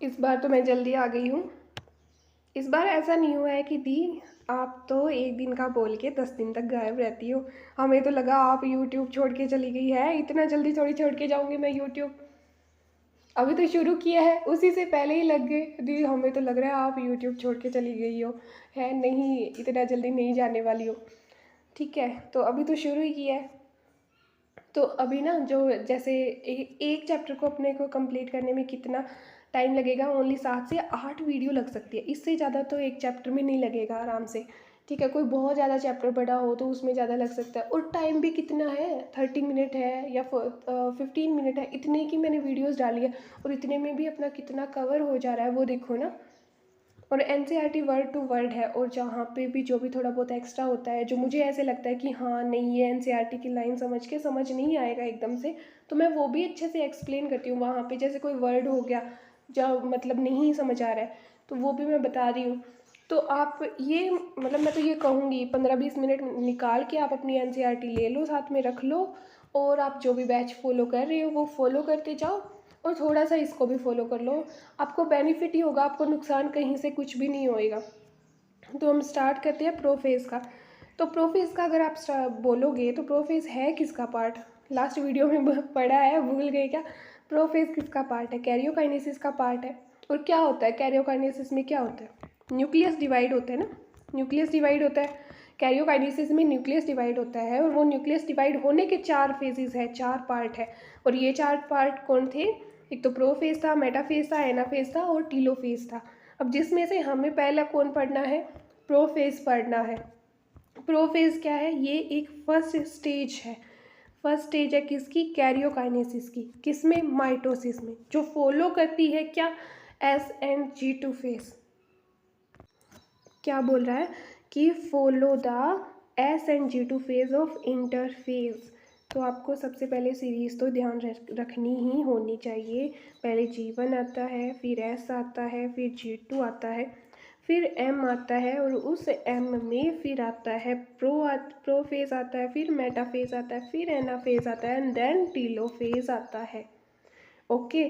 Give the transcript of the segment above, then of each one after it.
इस बार तो मैं जल्दी आ गई हूँ। इस बार ऐसा नहीं हुआ है कि दी आप तो एक दिन का बोल के 10 दिन तक गायब रहती हो। हमें तो लगा आप यूट्यूब छोड़ के चली गई है, इतना जल्दी थोड़ी छोड़ के जाऊँगी मैं यूट्यूब। अभी तो शुरू किया है, उसी से पहले ही लग गए। दी हमें तो लग रहा है आप यूट्यूब छोड़ के चली गई हो। है नहीं, इतना जल्दी नहीं जाने वाली हो। ठीक है, तो अभी तो शुरू ही किया है। तो अभी ना जो जैसे एक चैप्टर को अपने को कंप्लीट करने में कितना टाइम लगेगा, ओनली 7 से 8 वीडियो लग सकती है, इससे ज़्यादा तो एक चैप्टर में नहीं लगेगा आराम से। ठीक है, कोई बहुत ज़्यादा चैप्टर बड़ा हो तो उसमें ज़्यादा लग सकता है, और टाइम भी कितना है, 30 मिनट है या 15 मिनट है, इतने की मैंने वीडियोज़ डाली है। और इतने में भी अपना कितना कवर हो जा रहा है वो देखो ना। और एनसीईआरटी वर्ड टू वर्ड है, और जहाँ पे भी जो भी थोड़ा बहुत एक्स्ट्रा होता है, जो मुझे ऐसे लगता है कि हाँ नहीं ये एनसीईआरटी की लाइन समझ नहीं आएगा एकदम से, तो मैं वो भी अच्छे से एक्सप्लेन करती हूँ वहाँ पे। जैसे कोई वर्ड हो गया जो मतलब नहीं समझ आ रहा है, तो वो भी मैं बता रही हूँ। तो आप ये मतलब मैं तो ये कहूँगी 15-20 मिनट निकाल के आप अपनी एनसीईआरटी ले लो, साथ में रख लो, और आप जो भी बैच फॉलो कर रहे हो वो फॉलो करते जाओ, और थोड़ा सा इसको भी फॉलो कर लो। आपको बेनिफिट ही होगा, आपको नुकसान कहीं से कुछ भी नहीं होएगा। तो हम स्टार्ट करते हैं प्रोफेज का। तो प्रोफेज का अगर आप बोलोगे तो प्रोफेज है किसका पार्ट, लास्ट वीडियो में पढ़ा है, भूल गए क्या? प्रोफेज किसका पार्ट है? कैरियोकाइनेसिस का पार्ट है। और क्या होता है कैरियोकाइनेसिस में, क्या होता है? न्यूक्लियस डिवाइड होता है ना, न्यूक्लियस डिवाइड होता है। कैरियोकाइनेसिस में न्यूक्लियस डिवाइड होता है, और वो न्यूक्लियस डिवाइड होने के 4 फेजेस है, 4 पार्ट है। और ये 4 पार्ट कौन थे? एक तो प्रोफेज था, मेटाफेज था, एनाफेज था और टीलोफेज था। अब जिसमें से हमें पहला कौन पढ़ना है? प्रोफेज पढ़ना है। प्रोफेज क्या है? ये एक फर्स्ट स्टेज है। फर्स्ट स्टेज है किसकी? कैरियोकाइनेसिस की। किसमें? माइटोसिस में। जो फॉलो करती है क्या? SNG2 phase. क्या बोल रहा है कि follow the SNG2 phase of interphase. तो आपको सबसे पहले सीरीज तो ध्यान रखनी ही होनी चाहिए। पहले G1 आता है, फिर S आता है, फिर G2 आता है, फिर M आता है, और उस M में फिर आता है प्रोफेज आता है, फिर मेटाफेज आता है, फिर एनाफेज आता है, एंड देन टीलोफेज आता है। Okay,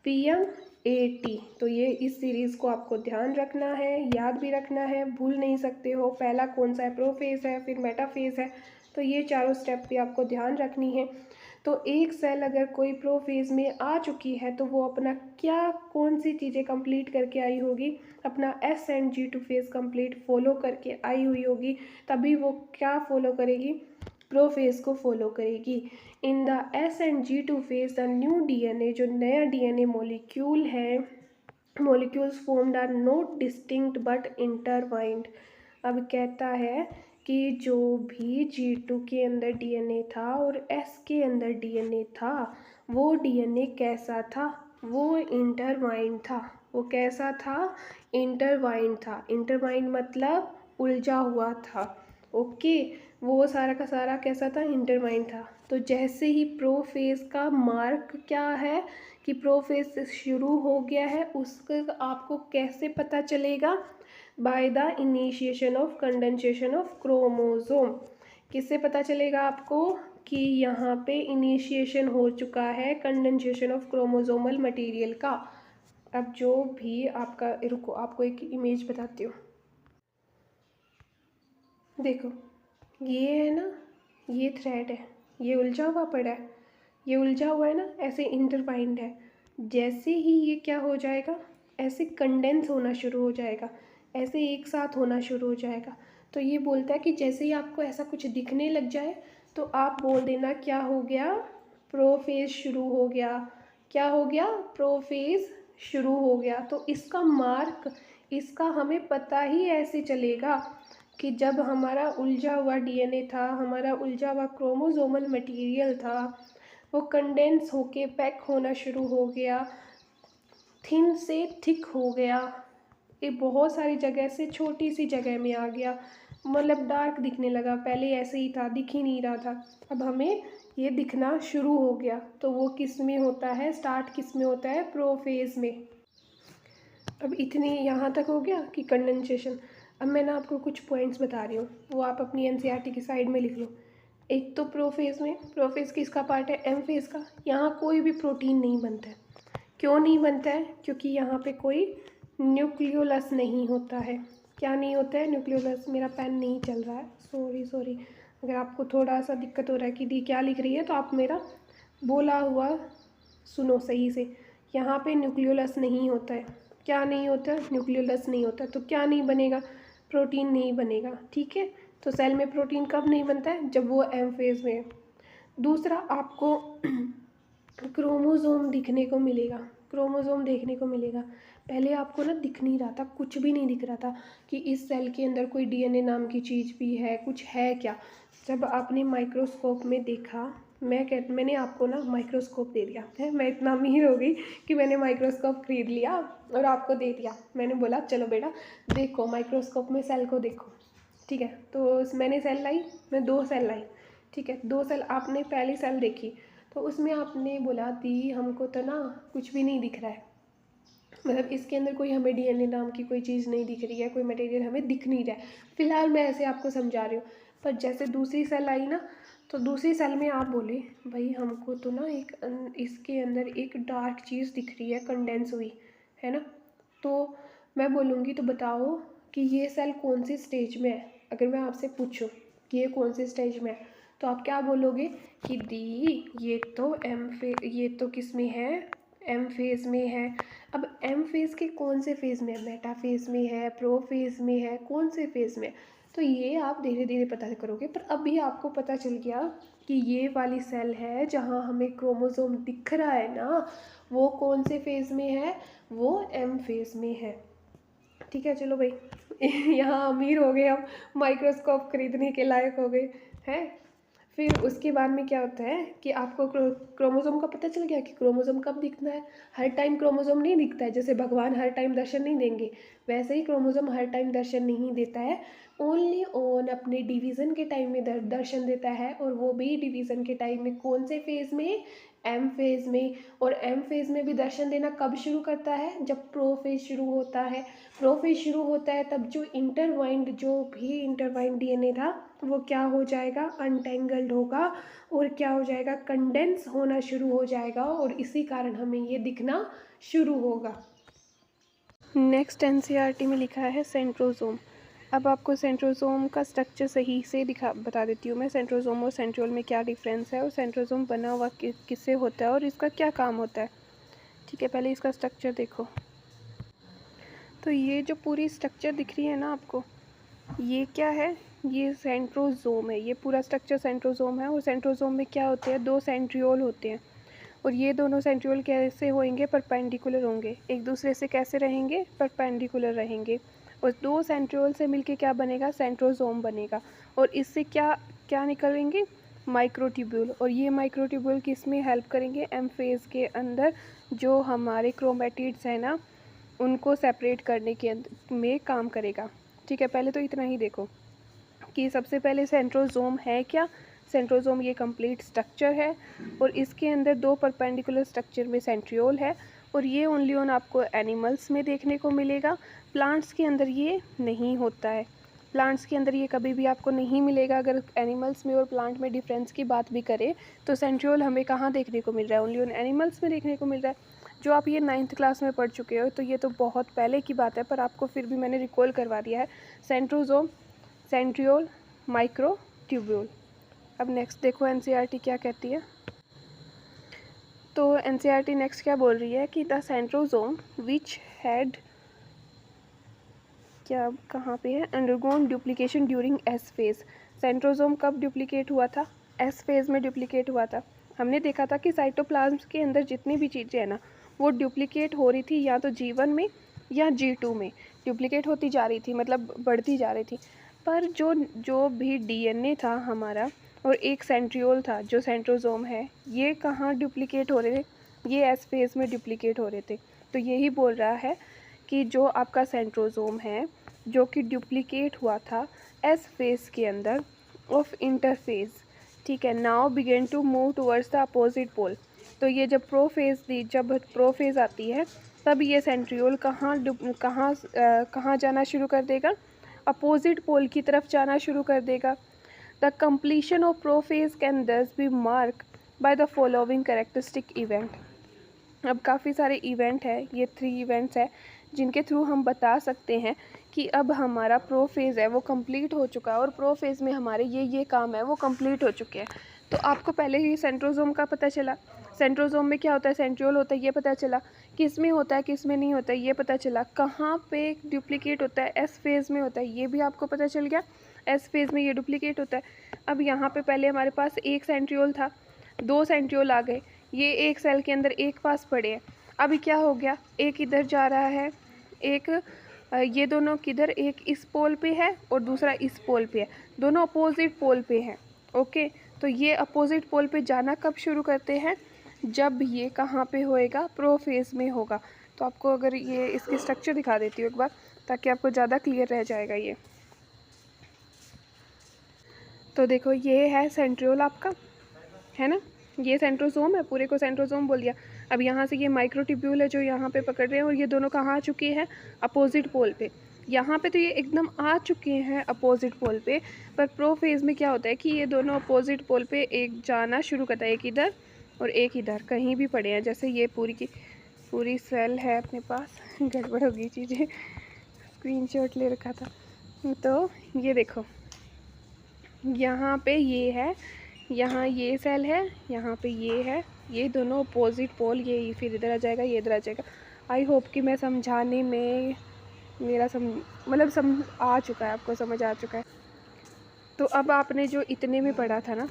PMAT। तो ये इस सीरीज़ को आपको ध्यान रखना है, याद भी रखना है, भूल नहीं सकते हो। पहला कौन सा है? प्रोफेज है, फिर मेटाफेज है। तो ये चारों स्टेप भी आपको ध्यान रखनी है। तो एक सेल अगर कोई प्रोफेज में आ चुकी है तो वो अपना क्या कौन सी चीज़ें कंप्लीट करके आई होगी? अपना SNG2 फेज कंप्लीट फॉलो करके आई हुई होगी, तभी वो क्या फॉलो करेगी? प्रोफेज को फॉलो करेगी। In the SNG2 phase the new DNA, जो नया DNA मॉलिक्यूल है, molecules formed are not distinct but intertwined. अब कहता है कि जो भी G2 के अंदर DNA था और S के अंदर DNA था, वो DNA कैसा था? वो इंटरवाइंड था। वो कैसा था? इंटरवाइंड था। इंटरवाइंड मतलब उलझा हुआ था। ओके, वो सारा का सारा कैसा था? इंटरवाइंड था। तो जैसे ही प्रोफेज का मार्क क्या है कि प्रोफेज शुरू हो गया है, उसका आपको कैसे पता चलेगा? By the initiation of condensation of chromosome. किससे पता चलेगा आपको कि यहाँ पे इनिशिएशन हो चुका है कंडेंसेशन ऑफ क्रोमोसोमल मटेरियल का? अब जो भी आपका, रुको आपको एक इमेज बताती हूँ। देखो, ये है ना, ये थ्रेड है, ये उलझा हुआ पड़ा है, ये उलझा हुआ है ना, ऐसे इंटरवाइंड है। जैसे ही ये क्या हो जाएगा? ऐसे कंडेंस होना शुरू हो जाएगा, ऐसे एक साथ होना शुरू हो जाएगा। तो ये बोलता है कि जैसे ही आपको ऐसा कुछ दिखने लग जाए तो आप बोल देना क्या हो गया? प्रोफेज शुरू हो गया। क्या हो गया? प्रोफेज शुरू हो गया। तो इसका मार्क, इसका हमें पता ही ऐसे चलेगा कि जब हमारा उलझा हुआ DNA था, हमारा उलझा हुआ क्रोमोसोमल मटेरियल था, वो कंडेंस होके पैक होना शुरू हो गया, थिन से थिक हो गया, ये बहुत सारी जगह से छोटी सी जगह में आ गया, मतलब डार्क दिखने लगा। पहले ऐसे ही था, दिख ही नहीं रहा था, अब हमें ये दिखना शुरू हो गया। तो वो किस में होता है? स्टार्ट किस में होता है? प्रोफेज में। अब इतनी यहाँ तक हो गया कि कंडेंसेशन। अब मैं ना आपको कुछ पॉइंट्स बता रही हूँ, वो आप अपनी एनसीईआरटी की साइड में लिख लो। एक तो प्रोफेज में, प्रोफेज किसका पार्ट है? एम फेज का। यहाँ कोई भी प्रोटीन नहीं बनता है, क्यों नहीं बनता है? क्योंकि यहाँ पे कोई न्यूक्लियोलस नहीं होता है। क्या नहीं होता है? न्यूक्लियोलस। मेरा पेन नहीं चल रहा है, सॉरी। अगर आपको थोड़ा सा दिक्कत हो रहा है कि दी क्या लिख रही है, तो आप मेरा बोला हुआ सुनो सही से। यहाँ पे न्यूक्लियोलस नहीं होता है। क्या नहीं होता? न्यूक्लियोलस नहीं होता। तो क्या नहीं बनेगा? प्रोटीन नहीं बनेगा। ठीक है, तो सेल में प्रोटीन कब नहीं बनता है? जब वो एम फेज में है। दूसरा, आपको क्रोमोज़ोम दिखने को मिलेगा। क्रोमोज़ोम देखने को मिलेगा। पहले आपको ना दिख नहीं रहा था, कुछ भी नहीं दिख रहा था कि इस सेल के अंदर कोई डीएनए नाम की चीज़ भी है, कुछ है क्या। जब आपने माइक्रोस्कोप में देखा, मैंने आपको ना माइक्रोस्कोप दे दिया है। मैं इतना अमीर हो गई कि मैंने माइक्रोस्कोप खरीद लिया और आपको दे दिया। मैंने बोला चलो बेटा देखो, माइक्रोस्कोप में सेल को देखो। ठीक है, तो मैंने सेल लाई, मैं 2 सेल लाई। ठीक है, 2 सेल। आपने पहली सेल देखी तो उसमें आपने बोला दी हमको तो ना कुछ भी नहीं दिख रहा है, मतलब इसके अंदर कोई हमें डीएनए नाम की कोई चीज़ नहीं दिख रही है, कोई मटेरियल हमें दिख नहीं रहा है। फिलहाल मैं ऐसे आपको समझा रही हूँ। पर जैसे दूसरी सेल आई ना, तो दूसरी सेल में आप बोले भाई हमको तो ना इसके अंदर एक डार्क चीज़ दिख रही है, कंडेंस हुई है ना। तो मैं बोलूँगी तो बताओ कि ये सेल कौन सी स्टेज में है। अगर मैं आपसे पूछूं कि ये कौन सी स्टेज में है, तो आप क्या बोलोगे कि दी ये तो किस में है? एम फेज़ में है। अब एम फेज़ के कौन से फेज़ में है? मेटा फेज़ में है, प्रो फेज़ में है, कौन से फेज़ में? तो ये आप धीरे धीरे पता करोगे। पर अभी आपको पता चल गया कि ये वाली सेल है जहाँ हमें क्रोमोसोम दिख रहा है ना, वो कौन से फेज़ में है? वो एम फेज़ में है। ठीक है, चलो भाई यहाँ अमीर हो गए हम, माइक्रोस्कोप खरीदने के लायक हो गए हैं। फिर उसके बाद में क्या होता है कि आपको क्रोमोसोम का पता चल गया कि क्रोमोसोम कब दिखता है। हर टाइम क्रोमोसोम नहीं दिखता है, जैसे भगवान हर टाइम दर्शन नहीं देंगे, वैसे ही क्रोमोसोम हर टाइम दर्शन नहीं देता है। ओनली ऑन अपने डिवीज़न के टाइम में दर्शन देता है, और वो भी डिवीज़न के टाइम में कौन से फेज़ में? एम फेज़ में। और एम फेज़ में भी दर्शन देना कब शुरू करता है? जब प्रो फेज़ शुरू होता है। प्रो फेज़ शुरू होता है तब जो भी इंटरवाइंड डीएनए था वो क्या हो जाएगा? अनटेंगल्ड होगा, और क्या हो जाएगा? कंडेंस होना शुरू हो जाएगा, और इसी कारण हमें ये दिखना शुरू होगा। नेक्स्ट एनसीईआरटी में लिखा है सेंट्रोसोम। अब आपको सेंट्रोसोम का स्ट्रक्चर सही से बता देती हूँ मैं। सेंट्रोसोम और सेंट्रियोल में क्या डिफरेंस है, और सेंट्रोसोम बना हुआ किससे होता है, और इसका क्या काम होता है। ठीक है, पहले इसका स्ट्रक्चर देखो। तो ये जो पूरी स्ट्रक्चर दिख रही है ना आपको, ये क्या है? ये सेंट्रोसोम है। ये पूरा स्ट्रक्चर सेंट्रोसोम है। और सेंट्रोसोम में क्या होते हैं? 2 सेंट्रियोल होते हैं, और ये दोनों सेंट्रियोल कैसे होंगे? परपेंडिकुलर होंगे, एक दूसरे से कैसे रहेंगे? परपेंडिकुलर रहेंगे। और 2 सेंट्रियोल से मिलके क्या बनेगा? सेंट्रोसोम बनेगा। और इससे क्या क्या निकलेंगे? माइक्रोट्यूब्यूल। और ये माइक्रोट्यूब्यूल किस में हेल्प करेंगे? एम फेज़ के अंदर जो हमारे क्रोमेटिड्स हैं ना, उनको सेपरेट करने के में काम करेगा। ठीक है, पहले तो इतना ही देखो कि सबसे पहले सेंट्रोसोम है क्या। सेंट्रोसोम ये कंप्लीट स्ट्रक्चर है, और इसके अंदर 2 परपेंडिकुलर स्ट्रक्चर में सेंट्रियोल है, और ये ओनली ऑन आपको एनिमल्स में देखने को मिलेगा। प्लांट्स के अंदर ये नहीं होता है। प्लांट्स के अंदर ये कभी भी आपको नहीं मिलेगा। अगर एनिमल्स में और प्लांट में डिफरेंस की बात भी करें, तो सेंट्रियोल हमें कहाँ देखने को मिल रहा है? ओनली ऑन एनिमल्स में देखने को मिल रहा है। जो आप ये 9th क्लास में पढ़ चुके हो, तो ये तो बहुत पहले की बात है, पर आपको फिर भी मैंने रिकॉल करवा दिया है। Centrosome, centriole, microtubule. अब नेक्स्ट देखो एनसीईआरटी क्या कहती है। तो एनसीईआरटी नेक्स्ट क्या बोल रही है कि द सेंट्रोसोम विच हैड क्या कहाँ पे है? Undergone duplication during S phase. Centrosome कब डुप्लीकेट हुआ था? एस फेज़ में डुप्लीकेट हुआ था। हमने देखा था कि साइटोप्लाज्म के अंदर जितनी भी चीज़ें हैं ना, वो डुप्लीकेट हो रही थी या तो G1 में या G2 में डुप्लीकेट होती जा रही थी, मतलब बढ़ती जा रही थी। पर जो भी डीएनए था हमारा, और एक सेंट्रियोल था जो सेंट्रोसोम है, ये कहाँ डुप्लीकेट हो रहे थे? ये एस फेज़ में डुप्लीकेट हो रहे थे। तो यही बोल रहा है कि जो आपका सेंट्रोसोम है जो कि डुप्लीकेट हुआ था एस फेज़ के अंदर ऑफ इंटरफेज़। ठीक है, now begin to move towards the opposite pole. तो ये जब प्रो फेज़ आती है, तब ये सेंट्रियोल कहाँ जाना शुरू कर देगा? अपोजिट पोल की तरफ जाना शुरू कर देगा। The completion of prophase can this be mark by the following characteristic event. अब काफ़ी सारे इवेंट है, ये 3 इवेंट्स है जिनके थ्रू हम बता सकते हैं कि अब हमारा प्रो फेज़ है वो कंप्लीट हो चुका है और प्रो फेज़ में हमारे ये काम है वो कंप्लीट हो चुके हैं। तो आपको पहले ही सेंट्रोसोम का पता चला, सेंट्रोसोम में क्या होता है, सेंट्रियोल होता है ये पता चला, किस में होता है किस में नहीं होता है ये पता चला, कहाँ पे डुप्लीकेट होता है, एस फेज़ में होता है ये भी आपको पता चल गया, एस फेज़ में ये डुप्लीकेट होता है। अब यहाँ पे पहले हमारे पास एक सेंट्रियोल था, 2 सेंट्रियोल आ गए, ये एक सेल के अंदर एक पास पड़े हैं। अभी क्या हो गया, एक इधर जा रहा है, एक ये दोनों किधर, एक इस पोल पे है और दूसरा इस पोल पे है, दोनों अपोजिट पोल पे हैं। ओके, तो ये अपोजिट पोल पे जाना कब शुरू करते हैं, जब ये कहाँ पे होएगा, प्रो फेज़ में होगा। तो आपको अगर ये इसकी स्ट्रक्चर दिखा देती हूँ एक बार ताकि आपको ज़्यादा क्लियर रह जाएगा ये। तो देखो ये है सेंट्रियोल आपका, है ना, ये सेंट्रोसोम है, पूरे को सेंट्रोसोम बोल दिया। अब यहाँ से ये माइक्रोट्यूब्यूल है जो यहाँ पे पकड़ रहे हैं और ये दोनों कहाँ आ चुके हैं, अपोजिट पोल पे। यहाँ पे तो ये एकदम आ चुके हैं अपोजिट पोल पे, पर प्रो फेज़ में क्या होता है कि ये दोनों अपोजिट पोल पे एक जाना शुरू करता है, एक इधर और एक इधर, कहीं भी पड़े हैं। जैसे ये पूरी की पूरी सेल है अपने पास, गड़बड़ हो गई चीज़ें, स्क्रीनशॉट ले रखा था। तो ये देखो यहाँ पे ये है, यहाँ ये सेल है, यहाँ पे ये है, ये दोनों अपोजिट पोल, ये फिर इधर आ जाएगा, ये इधर आ जाएगा। आई होप कि मैं समझाने में मेरा मतलब आ चुका है, आपको समझ आ चुका है। तो अब आपने जो इतने में पढ़ा था ना,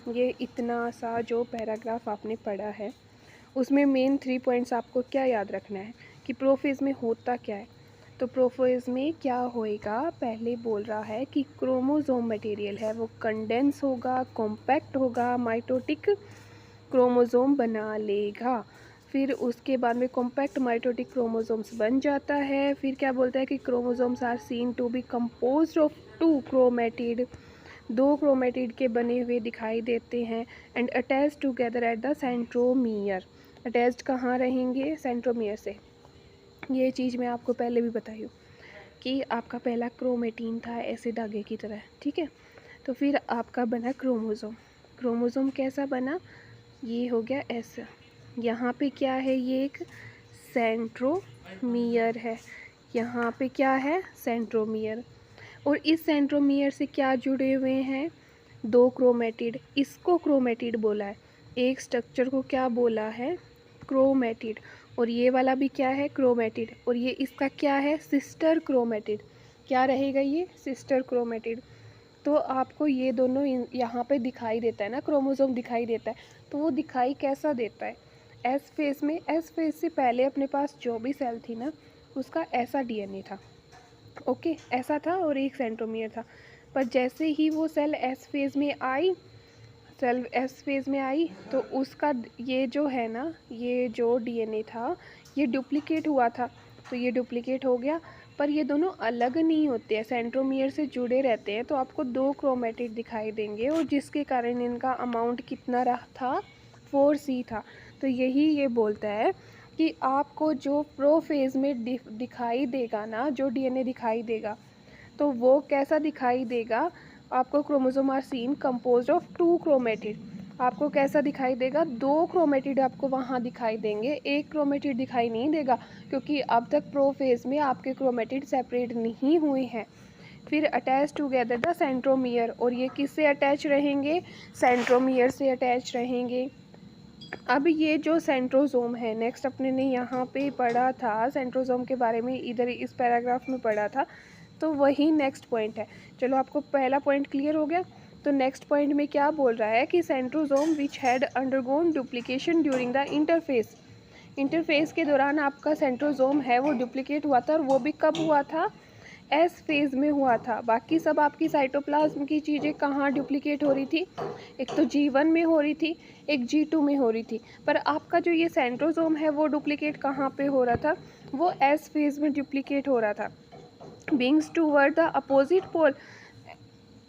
ये इतना सा जो पैराग्राफ आपने पढ़ा है उसमें मेन 3 पॉइंट्स आपको क्या याद रखना है कि प्रो फेज़ में होता क्या है। तो प्रो फेज़ में क्या होएगा, पहले बोल रहा है कि क्रोमोसोम मटेरियल है वो कंडेंस होगा, कॉम्पैक्ट होगा, माइटोटिक क्रोमोसोम बना लेगा। फिर उसके बाद में कॉम्पैक्ट माइटोटिक क्रोमोसोम्स बन जाता है। फिर क्या बोलता है कि chromosomes are seen to be composed of 2 chromatid, 2 chromatid के बने हुए दिखाई देते हैं, and attach together at the centromere. Attached कहाँ रहेंगे, सेंट्रोमियर से। ये चीज़ मैं आपको पहले भी बताई हूँ कि आपका पहला क्रोमेटीन था ऐसे धागे की तरह, ठीक है। तो फिर आपका बना क्रोमोसोम, क्रोमोसोम कैसा बना, ये हो गया ऐसा। यहाँ पे क्या है, ये एक सेंट्रोमियर है, यहाँ पे क्या है, सेंट्रोमियर। और इस सेंट्रोमियर से क्या जुड़े हुए हैं, 2 क्रोमेटिड, इसको क्रोमेटिड बोला है। एक स्ट्रक्चर को क्या बोला है, क्रोमेटिड। और ये वाला भी क्या है, क्रोमेटिड। और ये इसका क्या है, सिस्टर क्रोमेटिड। क्या रहेगा ये, सिस्टर क्रोमेटिड। तो आपको ये दोनों यहाँ पे दिखाई देता है ना, क्रोमोसोम दिखाई देता है। तो वो दिखाई कैसा देता है, एस फेज़ में। एस फेज़ से पहले अपने पास जो भी सेल थी ना उसका ऐसा डीएनए था, ओके, ऐसा था और एक सेंट्रोमियर था। पर जैसे ही वो सेल एस फेज़ में आई, सेल एस फेज़ में आई, तो उसका ये जो है ना, ये जो डीएनए था ये डुप्लीकेट हुआ था, तो ये डुप्लीकेट हो गया। पर ये दोनों अलग नहीं होते हैं, सेंट्रोमियर से जुड़े रहते हैं। तो आपको 2 क्रोमेटिड दिखाई देंगे और जिसके कारण इनका अमाउंट कितना रहा था, 4C था। तो यही ये बोलता है कि आपको जो प्रो फेज़ में दिखाई देगा ना, जो डीएनए दिखाई देगा, तो वो कैसा दिखाई देगा, आपको chromosome are seen composed of 2 chromatid. आपको कैसा दिखाई देगा, 2 क्रोमेटिड आपको वहाँ दिखाई देंगे, एक क्रोमेटिड दिखाई नहीं देगा, क्योंकि अब तक प्रो फेज़ में आपके क्रोमेटिड सेपरेट नहीं हुए हैं। फिर अटैच टुगेदर द सेंट्रोमियर, और ये किससे अटैच रहेंगे, सेंट्रोमियर से अटैच रहेंगे। अब ये जो सेंट्रोसोम है, नेक्स्ट अपने ने यहाँ पे पढ़ा था सेंट्रोसोम के बारे में, इधर इस पैराग्राफ में पढ़ा था, तो वही नेक्स्ट पॉइंट है। चलो आपको पहला पॉइंट क्लियर हो गया। तो नेक्स्ट पॉइंट में क्या बोल रहा है कि centrosome which had undergone duplication during the interface, interface के दौरान आपका सेंट्रोसोम है वो डुप्लीकेट हुआ था, और वो भी कब हुआ था, एस फेज़ में हुआ था। बाकी सब आपकी साइटोप्लाज्म की चीज़ें कहाँ डुप्लीकेट हो रही थी, एक तो G1 में हो रही थी, एक G2 में हो रही थी। पर आपका जो ये सेंट्रोसोम है वो डुप्लीकेट कहाँ पे हो रहा था, वो एस फेज़ में डुप्लीकेट हो रहा था। Begins toward the opposite pole,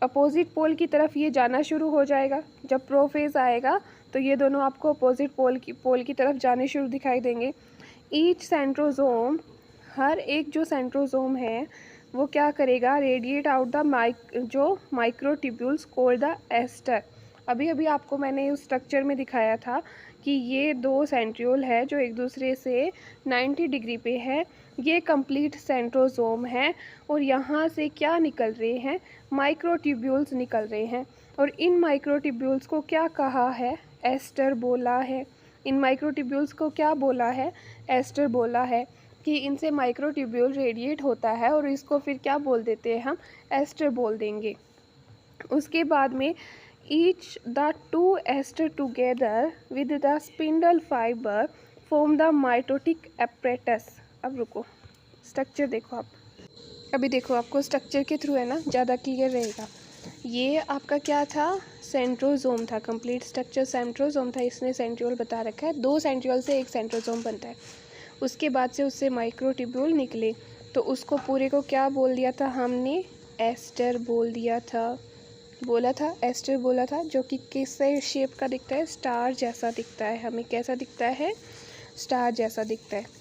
opposite pole की तरफ ये जाना शुरू हो जाएगा। जब प्रो फेज़ आएगा तो ये दोनों आपको अपोजिट पोल की तरफ जाने शुरू दिखाई देंगे। ईच सेंट्रोसोम, हर एक जो सेंट्रोसोम है वो क्या करेगा, radiate out the microtubules called the aster. अभी अभी आपको मैंने उस स्ट्रक्चर में दिखाया था कि ये दो सेंट्रियोल है जो एक दूसरे से 90 डिग्री पे है, ये कंप्लीट सेंट्रोसोम है और यहाँ से क्या निकल रहे हैं, माइक्रोट्यूब्यूल्स निकल रहे हैं। और इन माइक्रोट्यूब्यूल्स को क्या कहा है, एस्टर बोला है। इन माइक्रोट्यूब्यूल्स को क्या बोला है, एस्टर बोला है कि इनसे माइक्रोट्यूब्यूल रेडिएट होता है और इसको फिर क्या बोल देते हैं हम, एस्टर बोल देंगे। उसके बाद में each the two aster together with the spindle fibre form the mitotic apparatus. अब रुको, स्ट्रक्चर देखो आप, अभी देखो आपको स्ट्रक्चर के थ्रू है ना ज़्यादा क्लियर रहेगा। ये आपका क्या था, सेंट्रोसोम था, कंप्लीट स्ट्रक्चर सेंट्रोसोम था, इसने सेंट्रियोल बता रखा है। दो सेंट्रियोल से एक सेंट्रोसोम बनता है। उसके बाद से उससे माइक्रोट्यूब्यूल निकले तो उसको पूरे को क्या बोल दिया था हमने, एस्टर बोल दिया था, बोला था एस्टर बोला था, जो कि किस शेप का दिखता है, स्टार जैसा दिखता है। हमें कैसा दिखता है, स्टार जैसा दिखता है।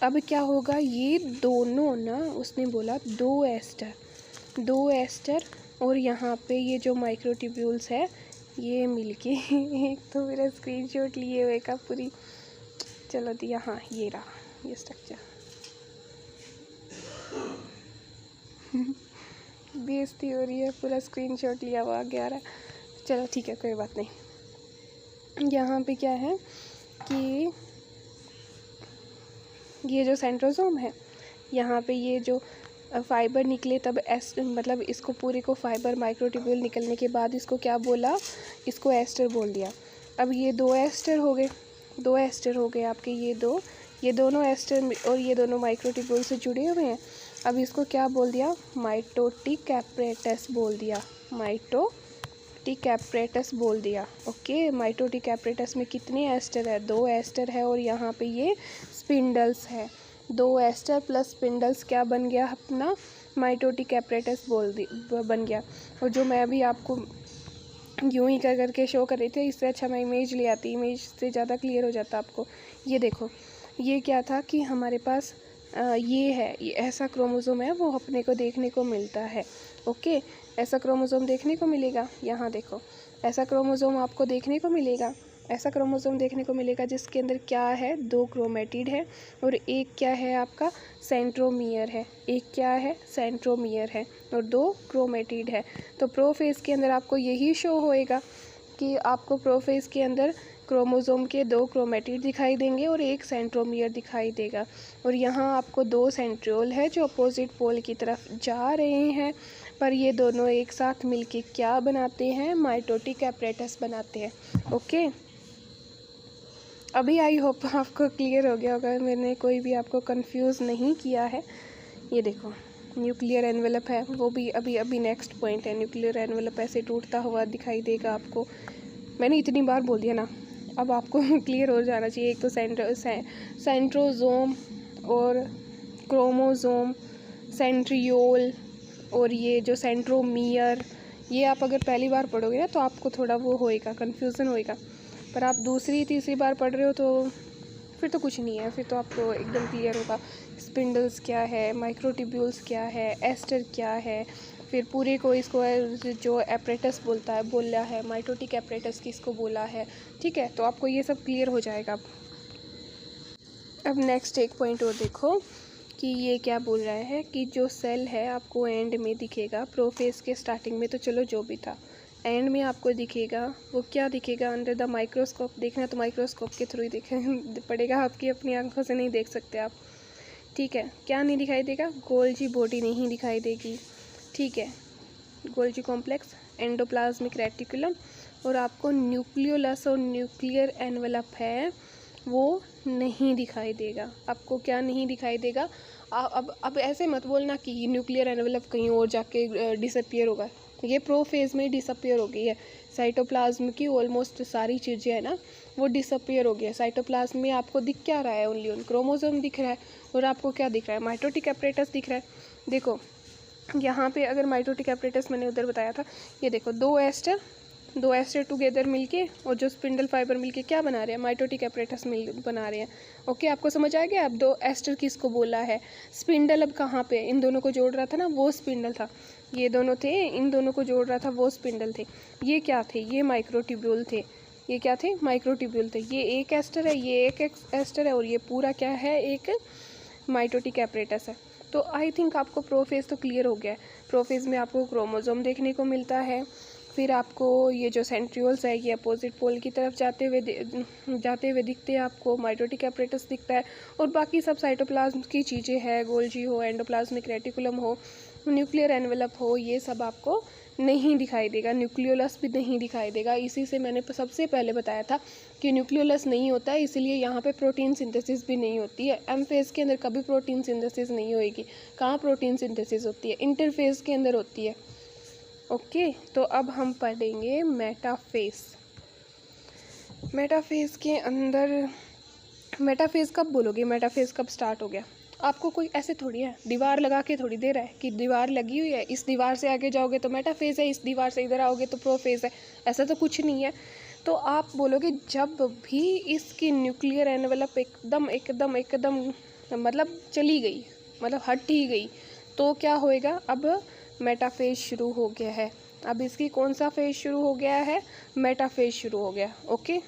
अब क्या होगा, ये दोनों ना, उसने बोला दो एस्टर और यहाँ पे ये जो माइक्रोट्यूब्यूल्स है ये मिलके एक तो मेरा स्क्रीनशॉट लिए हुए का पूरी, चलो दिया, हाँ ये रहा ये स्ट्रक्चर। बेइज्जती हो रही है, पूरा स्क्रीनशॉट लिया हुआ आगे आ रहा है। चलो ठीक है, कोई बात नहीं। यहाँ पे क्या है कि ये जो सेंट्रोसोम है, यहाँ पे ये जो फाइबर निकले तब मतलब इसको पूरे को फाइबर माइक्रोट्यूब्यूल निकलने के बाद इसको क्या बोला, इसको एस्टर बोल दिया। अब ये दो एस्टर हो गए आपके, ये दोनों एस्टर और ये दोनों माइक्रोट्यूब्यूल से जुड़े हुए हैं। अब इसको क्या बोल दिया, माइटोटिक एपरेटस बोल दिया, माइटोटिक एपरेटस बोल दिया। ओके, माइटोटिक एपरेटस में कितने एस्टर है, दो एस्टर है और यहाँ पे ये स्पिंडल्स है। दो एस्टर प्लस स्पिंडल्स क्या बन गया अपना, माइटोटिक एपरेटस बन गया। और जो मैं अभी आपको यूं ही करके शो कर रही थी, इससे अच्छा मैं इमेज ले आती, इमेज से ज़्यादा क्लियर हो जाता आपको। ये देखो, ये क्या था कि हमारे पास ये है, ये ऐसा क्रोमोसोम है, वो अपने को देखने को मिलता है। ओके, ऐसा क्रोमोसोम देखने को मिलेगा, यहाँ देखो ऐसा क्रोमोसोम आपको देखने को मिलेगा, ऐसा क्रोमोसोम देखने को मिलेगा जिसके अंदर क्या है, दो क्रोमेटिड है और एक क्या है आपका, सेंट्रोमियर है। एक क्या है, सेंट्रोमियर है और दो क्रोमेटिड है। तो प्रोफेज के अंदर आपको यही शो होएगा कि आपको प्रोफेज के अंदर क्रोमोसोम के दो क्रोमेटिड दिखाई देंगे और एक सेंट्रोमियर दिखाई देगा। और यहाँ आपको दो सेंट्रियोल है जो अपोजिट पोल की तरफ जा रहे हैं, पर ये दोनों एक साथ मिलके क्या बनाते हैं, माइटोटिक एपरेटस बनाते हैं। ओके, अभी आई होप आपको क्लियर हो गया होगा, मैंने कोई भी आपको कंफ्यूज नहीं किया है। ये देखो न्यूक्लियर एनवेलप है, वो भी अभी नेक्स्ट पॉइंट है। न्यूक्लियर एनवेलप ऐसे टूटता हुआ दिखाई देगा आपको, मैंने इतनी बार बोल दिया ना, अब आपको क्लियर हो जाना चाहिए। एक तो सेंट्रोसोम और क्रोमोसोम, सेंट्रियोल और ये जो सेंट्रोमियर, ये आप अगर पहली बार पढ़ोगे ना तो आपको थोड़ा वो होएगा, कन्फ्यूज़न होएगा। पर आप दूसरी तीसरी बार पढ़ रहे हो तो फिर तो कुछ नहीं है, फिर तो आपको एकदम क्लियर होगा। स्पिंडल्स क्या है, माइक्रोट्यूब्यूल्स क्या है, एस्टर क्या है, फिर पूरे को इसको जो एपरेटस बोला है, माइटोटिक एपरेटस किसको बोला है। ठीक है, तो आपको ये सब क्लियर हो जाएगा। अब नेक्स्ट एक पॉइंट और देखो कि ये क्या बोल रहा है कि जो सेल है आपको एंड में दिखेगा, प्रोफेज के स्टार्टिंग में तो चलो जो भी था, एंड में आपको दिखेगा, वो क्या दिखेगा, अंडर द माइक्रोस्कोप। देखना तो माइक्रोस्कोप के थ्रू ही देख पड़ेगा, आपकी अपनी आंखों से नहीं देख सकते आप। ठीक है, क्या नहीं दिखाई देगा, गोल्जी बॉडी नहीं दिखाई देगी। ठीक है, गोल्जी कॉम्प्लेक्स, एंडोप्लाज्मिक रेटिकुलम और आपको न्यूक्लियोलस और न्यूक्लियर एनवेलप है वो नहीं दिखाई देगा। आपको क्या नहीं दिखाई देगा, अब ऐसे मत बोलना कि न्यूक्लियर एनवेलप कहीं और जाके डिसअपियर होगा, ये प्रोफेज में डिसअपियर हो गई है। साइटोप्लाज्म की ऑलमोस्ट सारी चीज़ें है ना वो डिसअपियर हो गई है। साइटोप्लाज्म में आपको दिख क्या रहा है, ओनली क्रोमोसोम दिख रहा है और आपको क्या दिख रहा है, माइटोटिक एपरेटस दिख रहा है। देखो यहाँ पे अगर माइटोटिक एपरेटस मैंने उधर बताया था, ये देखो दो एस्टर टुगेदर मिलके और जो स्पिंडल फाइबर मिलके क्या बना रहे हैं, माइटोटिक एपरेटस बना रहे हैं। ओके, आपको समझ आ गया। अब दो एस्टर किसको बोला है, स्पिंडल अब कहाँ पे, इन दोनों को जोड़ रहा था ना वो स्पिंडल था, ये दोनों थे, इन दोनों को जोड़ रहा था वो स्पिंडल थे। ये क्या थे, ये माइक्रोट्यूब्यूल थे। ये क्या थे, माइक्रोट्यूब्यूल थे। ये एक एस्टर है, ये एक एस्टर है, और ये पूरा क्या है, एक माइटोटिक एपरेटस है। तो आई थिंक आपको प्रोफेज तो क्लियर हो गया है। प्रोफेज में आपको क्रोमोसोम देखने को मिलता है, फिर आपको ये जो सेंट्रियोल्स है ये अपोजिट पोल की तरफ जाते हुए दिखते हैं, आपको माइटोटिक एपरेटस दिखता है, और बाकी सब साइटोप्लाज्म की चीज़ें हैं, गोल्जी हो, एंडोप्लाज्मिक रेटिकुलम हो, न्यूक्लियर एनवेलप हो, ये सब आपको नहीं दिखाई देगा। न्यूक्लियोलस भी नहीं दिखाई देगा। इसी से मैंने सबसे पहले बताया था कि न्यूक्लियोलस नहीं होता है, इसीलिए यहाँ पे प्रोटीन सिंथेसिस भी नहीं होती है। एम फेज़ के अंदर कभी प्रोटीन सिंथेसिस नहीं होएगी। कहाँ प्रोटीन सिंथेसिस होती है, इंटरफेज़ के अंदर होती है। ओके, तो अब हम पढ़ेंगे मेटाफेज़। मेटाफेज़ के अंदर, मेटाफेज़ कब बोलोगे, मेटाफेज़ कब स्टार्ट हो गया? आपको कोई ऐसे थोड़ी है दीवार लगा के थोड़ी दे रहा है कि दीवार लगी हुई है, इस दीवार से आगे जाओगे तो मेटाफेज़ है, इस दीवार से इधर आओगे तो प्रोफेज़ है। ऐसा तो कुछ नहीं है। तो आप बोलोगे जब भी इसकी न्यूक्लियर एनवेलप एकदम एकदम एकदम मतलब चली गई, मतलब हट ही गई, तो क्या होएगा, अब मेटाफेज़ शुरू हो गया है। अब इसकी कौन सा फेज़ शुरू हो गया है, मेटाफेज़ शुरू हो गया। ओके,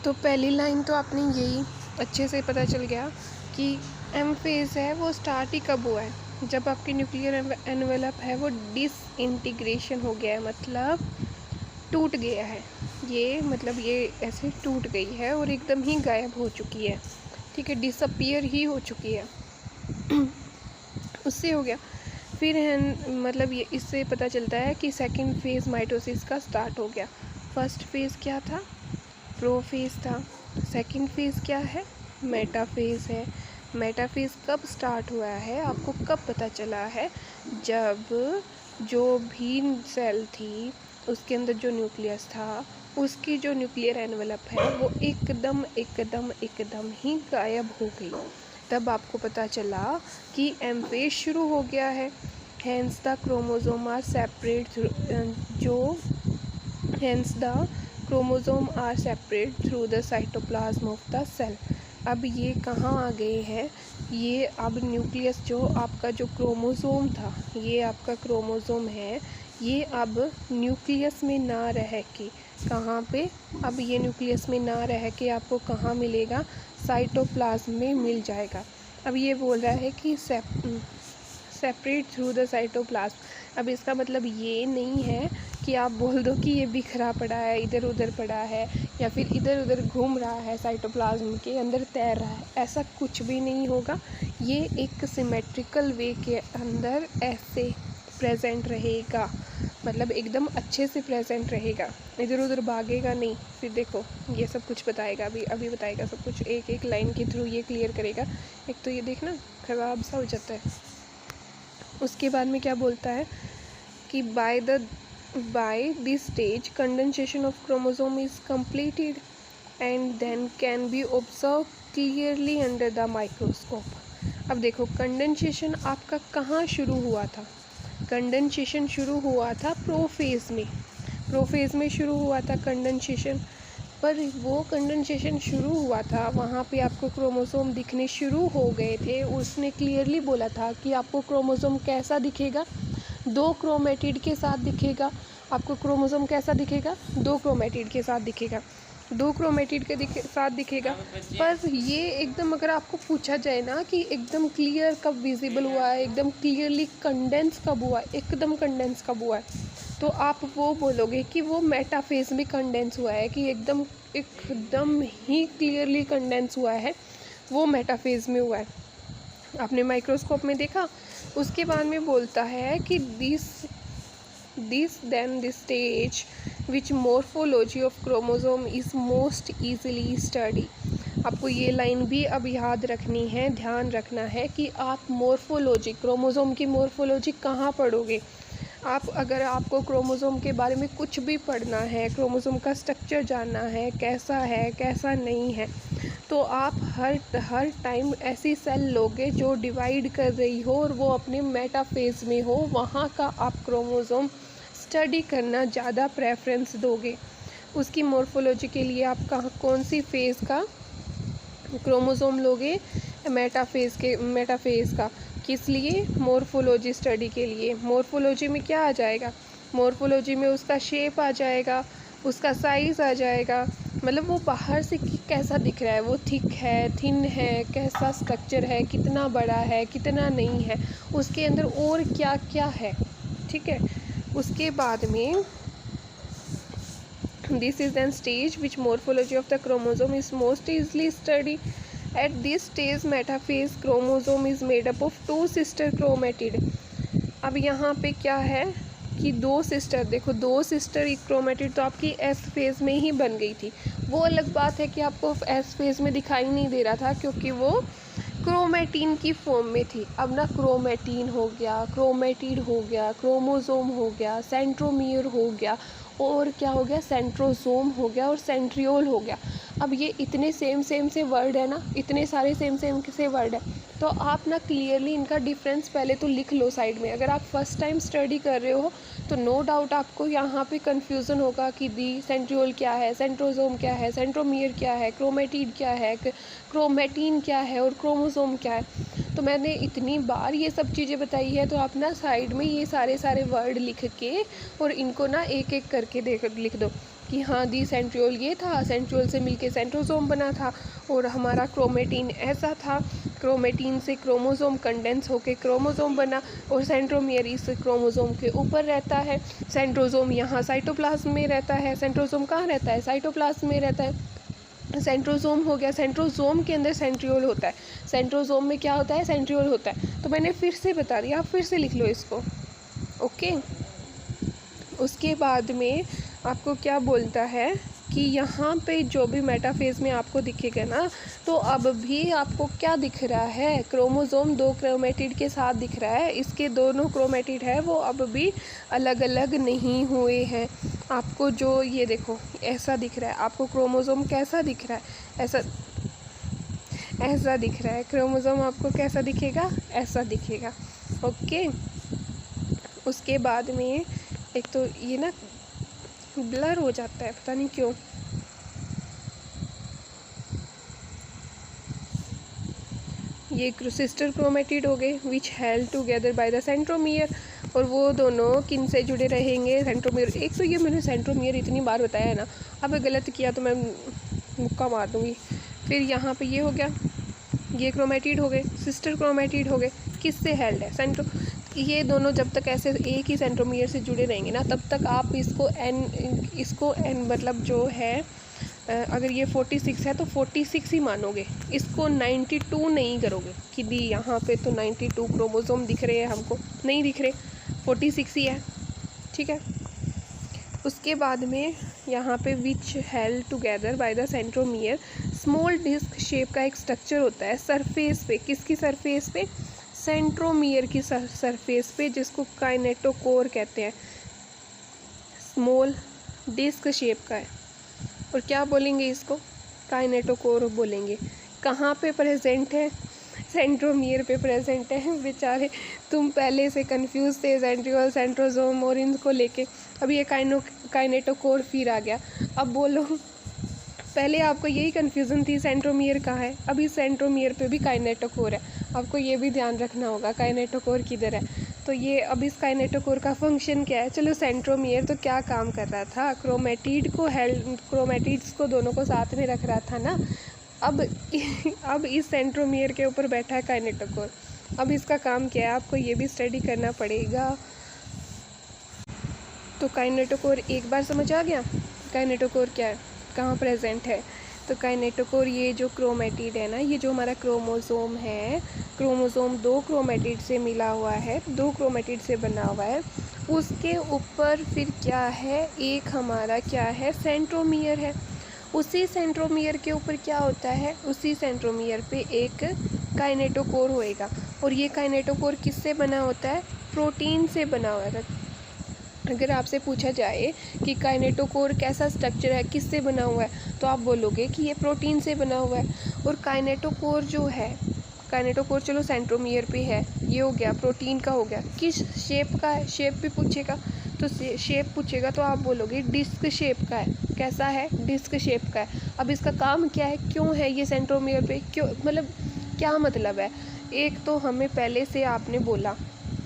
तो पहली लाइन तो आपने यही अच्छे से पता चल गया कि एम फेज़ है वो स्टार्ट ही कब हुआ है, जब आपकी न्यूक्लियर एनवेलप है वो डिसइंटीग्रेशन हो गया है, मतलब टूट गया है। ये मतलब ये ऐसे टूट गई है और एकदम ही गायब हो चुकी है। ठीक है, डिसअपीयर ही हो चुकी है। उससे हो गया। फिर है मतलब ये इससे पता चलता है कि सेकंड फेज़ माइटोसिस का स्टार्ट हो गया। फर्स्ट फेज़ क्या था, प्रोफेज़ था। सेकंड फेज़ क्या है, मेटाफेज़ है। मेटाफेज़ कब स्टार्ट हुआ है, आपको कब पता चला है, जब जो भी सेल थी उसके अंदर जो न्यूक्लियस था, उसकी जो न्यूक्लियर एनवेलप है वो एकदम एकदम एकदम ही गायब हो गई। तब आपको पता चला कि एम फेज़ शुरू हो गया है। Hence the chromosome are separate chromosome are separate through the cytoplasm of the cell. अब ये कहाँ आ गए हैं, ये अब न्यूक्लियस जो आपका जो क्रोमोसोम था, ये आपका क्रोमोसोम है, ये अब न्यूक्लियस में ना रह के कहाँ पे, अब ये न्यूक्लियस में ना रह के आपको कहाँ मिलेगा, साइटोप्लाज्म में मिल जाएगा। अब ये बोल रहा है कि सेपरेट थ्रू द साइटोप्लाज्म। अब इसका मतलब ये नहीं है कि आप बोल दो कि ये बिखरा पड़ा है, इधर उधर पड़ा है, या फिर इधर उधर घूम रहा है, साइटोप्लाज्म के अंदर तैर रहा है, ऐसा कुछ भी नहीं होगा। ये एक सिमेट्रिकल वे के अंदर ऐसे प्रेजेंट रहेगा, मतलब एकदम अच्छे से प्रेजेंट रहेगा, इधर उधर भागेगा नहीं। फिर देखो ये सब कुछ बताएगा, अभी बताएगा सब कुछ, एक एक लाइन के थ्रू ये क्लियर करेगा। एक तो ये देखना खराब सा हो जाता है। उसके बाद में क्या बोलता है कि by this stage condensation of chromosome is completed and then can be observe clearly under the microscope. अब देखो कंडेंसेशन आपका कहाँ शुरू हुआ था, कंडेंसेशन शुरू हुआ था प्रोफेज़ में शुरू हुआ था कंडेंसेशन। पर वो कंडेंसेशन शुरू हुआ था, वहाँ पे आपको क्रोमोसोम दिखने शुरू हो गए थे। उसने क्लियरली बोला था कि आपको क्रोमोसोम कैसा दिखेगा, 2 क्रोमेटिड के साथ दिखेगा। आपको क्रोमोसोम कैसा दिखेगा, 2 क्रोमेटिड के साथ दिखेगा, 2 क्रोमेटिड के साथ दिखेगा। पर ये एकदम अगर आपको पूछा जाए ना कि एकदम क्लियर कब विजिबल हुआ है, एकदम क्लियरली कंडेंस कब हुआ है, एकदम कंडेंस कब हुआ है, तो आप वो बोलोगे कि वो मेटाफेज़ में कंडेंस हुआ है, कि एकदम ही क्लियरली कंडेंस हुआ है, वो मेटाफेज़ में हुआ है। आपने माइक्रोस्कोप में देखा। उसके बाद में बोलता है कि this stage which morphology of chromosome is most easily study. आपको ये लाइन भी अब याद रखनी है, ध्यान रखना है कि आप मोर्फोलॉजी, क्रोमोसोम की मोर्फोलॉजी कहाँ पढ़ोगे। आप अगर आपको क्रोमोसोम के बारे में कुछ भी पढ़ना है, क्रोमोसोम का स्ट्रक्चर जानना है कैसा नहीं है, तो आप हर टाइम ऐसी सेल लोगे जो डिवाइड कर रही हो और वो अपने मेटाफेज़ में हो, वहाँ का आप क्रोमोसोम स्टडी करना ज़्यादा प्रेफरेंस दोगे। उसकी मोर्फोलॉजी के लिए आप कौन सी फेज़ का क्रोमोसोम लोगे, मेटाफेज़ का। किस लिए, मोर्फोलॉजी स्टडी के लिए। मोर्फोलॉजी में क्या आ जाएगा, मॉर्फोलॉजी में उसका शेप आ जाएगा, उसका साइज़ आ जाएगा, मतलब वो बाहर से कैसा दिख रहा है, वो थिक है, थिन है, कैसा स्ट्रक्चर है, कितना बड़ा है, कितना नहीं है, उसके अंदर और क्या क्या है, ठीक है। उसके बाद में this is then stage which morphology of the chromosome is most easily studied. At this stage metaphase chromosome is made up of two sister chromatid. अब यहाँ पे क्या है कि दो सिस्टर, देखो दो सिस्टर एक क्रोमेटिड तो आपकी एस फेज़ में ही बन गई थी। वो अलग बात है कि आपको एस फेज़ में दिखाई नहीं दे रहा था क्योंकि वो क्रोमेटिन की फॉर्म में थी। अब ना क्रोमेटिन हो गया, क्रोमेटिड हो गया, क्रोमोसोम हो गया, सेंट्रोमियर हो गया, और क्या हो गया, सेंट्रोसोम हो गया, और सेंट्रियोल हो गया। अब ये इतने सेम से वर्ड है ना, इतने सारे सेम से वर्ड है, तो आप ना क्लियरली इनका डिफरेंस पहले तो लिख लो साइड में। अगर आप फर्स्ट टाइम स्टडी कर रहे हो तो नो डाउट आपको यहाँ पे कन्फ्यूज़न होगा कि दी सेंट्रियोल क्या है, सेंट्रोसोम क्या है, सेंट्रोमियर क्या है, क्रोमेटिड क्या है, क्रोमेटिन क्या है, और क्रोमोसोम क्या है। तो मैंने इतनी बार ये सब चीज़ें बताई है, तो आप ना साइड में ये सारे वर्ड लिख के और इनको ना एक एक करके लिख दो कि हाँ दी सेंट्रियोल ये था, सेंट्रियोल से मिलके सेंट्रोसोम बना था, और हमारा क्रोमेटिन ऐसा था, क्रोमेटिन से क्रोमोसोम कंडेंस होके क्रोमोसोम बना, और सेंट्रोमियर इस क्रोमोसोम के ऊपर रहता है, सेंट्रोसोम यहाँ साइटोप्लाज्म में रहता है। सेंट्रोसोम कहाँ रहता है, साइटोप्लाज्म में रहता है। सेंट्रोसोम हो गया, सेंट्रोसोम के अंदर सेंट्रियोल होता है, सेंट्रोसोम में क्या होता है, सेंट्रियोल होता है। तो मैंने फिर से बता दिया, आप फिर से लिख लो इसको, ओके। उसके बाद में आपको क्या बोलता है कि यहाँ पे जो भी मेटाफेज में आपको दिखेगा ना, तो अब भी आपको क्या दिख रहा है, क्रोमोसोम दो क्रोमेटिड के साथ दिख रहा है। इसके दोनों क्रोमेटिड है वो अब भी अलग अलग नहीं हुए हैं। आपको जो ये देखो ऐसा दिख रहा है, आपको क्रोमोसोम कैसा दिख रहा है, ऐसा दिख रहा है। क्रोमोसोम आपको कैसा दिखेगा, ऐसा दिखेगा, ओके। उसके बाद में एक तो ये ना ब्लर हो जाता है, पता नहीं क्यों। ये सिस्टर क्रोमेटिड हो गए विच held together by the centromere, और वो दोनों किन से जुड़े रहेंगे, सेंट्रोमियर। एक तो ये मैंने सेंट्रोमियर इतनी बार बताया है ना, अब गलत किया तो मैं मुक्का मार दूँगी। फिर यहाँ पे ये हो गया, ये क्रोमेटिड हो गए, सिस्टर क्रोमेटिड हो गए, किससे हेल्ड है, सेंट्रो। ये दोनों जब तक ऐसे एक ही सेंट्रोमियर से जुड़े रहेंगे ना, तब तक आप इसको एन मतलब जो है, अगर ये 46 है तो 46 ही मानोगे, इसको 92 नहीं करोगे कि दी यहाँ पे तो 92 क्रोमोसोम दिख रहे हैं, हमको नहीं दिख रहे, 46 ही है, ठीक है। उसके बाद में यहाँ पे which held together by the centromere, small disc shape का एक स्ट्रक्चर होता है सरफेस पे, किसकी सरफेस पे, सेंट्रोमियर की सरफेस पे, जिसको काइनेटोकोर कहते हैं। स्मॉल डिस्क शेप का है, और क्या बोलेंगे इसको, काइनेटोकोर बोलेंगे। कहाँ पे प्रेजेंट है, सेंट्रोमियर पे प्रेजेंट है। बेचारे तुम पहले से कंफ्यूज थे सेंट्रियोल, सेंट्रोसोम और इनको लेके, अब ये काइनेटोकोर फिर आ गया। अब बोलो, पहले आपको यही कन्फ्यूज़न थी सेंट्रोमियर कहाँ है, अभी सेंट्रोमियर पे भी काइनेटोकोर है। आपको ये भी ध्यान रखना होगा काइनेटोकोर किधर है। तो ये अब इस काइनेटोकोर का फंक्शन क्या है, चलो सेंट्रोमियर तो क्या काम कर रहा था, क्रोमेटिड्स को दोनों को साथ में रख रहा था ना। अब इस सेंट्रोमियर के ऊपर बैठा है काइनेटोकोर। अब इसका काम क्या है, आपको ये भी स्टडी करना पड़ेगा। तो काइनेटोकोर एक बार समझ आ गया, काइनेटोकोर क्या है, कहाँ प्रेजेंट है। तो काइनेटोकोर ये जो क्रोमेटिड है ना, ये जो हमारा क्रोमोसोम है, क्रोमोसोम दो क्रोमेटिड से मिला हुआ है, दो क्रोमेटिड से बना हुआ है। उसके ऊपर फिर क्या है, एक हमारा क्या है, सेंट्रोमियर है। उसी सेंट्रोमियर के ऊपर क्या होता है, उसी सेंट्रोमियर पे एक काइनेटोकोर होएगा। और ये काइनेटोकोर किससे बना होता है, प्रोटीन से बना हुआ है। अगर आपसे पूछा जाए कि काइनेटोकोर कैसा स्ट्रक्चर है, किससे बना हुआ है, तो आप बोलोगे कि ये प्रोटीन से बना हुआ है। और काइनेटोकोर जो है, काइनेटोकोर चलो सेंट्रोमियर पे है, ये हो गया प्रोटीन का हो गया। किस शेप का है, शेप भी पूछेगा तो शेप पूछेगा तो आप बोलोगे डिस्क शेप का है। कैसा है, डिस्क शेप का है। अब इसका काम क्या है, क्यों है ये सेंट्रोमियर पे, क्यों, मतलब क्या मतलब है। एक तो हमें पहले से आपने बोला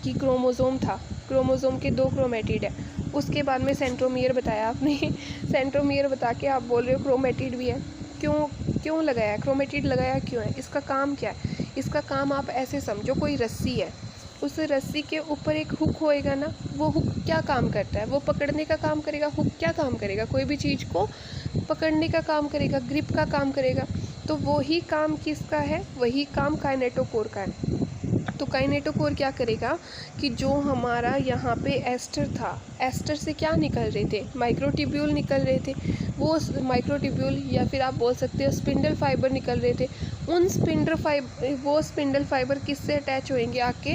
कि क्रोमोसोम था, क्रोमोसोम के दो क्रोमेटिड है, उसके बाद में सेंट्रोमियर बताया आपने सेंट्रोमियर बता के आप बोल रहे हो क्रोमेटिड भी है। क्यों लगाया है क्रोमेटिड, लगाया क्यों है, इसका काम क्या है? इसका काम आप ऐसे समझो, कोई रस्सी है, उस रस्सी के ऊपर एक हुक होएगा ना, वो हुक क्या काम करता है? वो पकड़ने का काम करेगा। हुक क्या काम करेगा? कोई भी चीज़ को पकड़ने का काम करेगा, ग्रिप का काम करेगा। तो वही काम किसका है? वही काम काइनेटोकोर का है। तो काइनेटोकोर क्या करेगा कि जो हमारा यहाँ पे एस्टर था, एस्टर से क्या निकल रहे थे? माइक्रोट्यूब्यूल निकल रहे थे। वो माइक्रोट्यूब्यूल या फिर आप बोल सकते हो स्पिंडल फाइबर निकल रहे थे। वो स्पिंडल फाइबर किससे अटैच होंगे? आके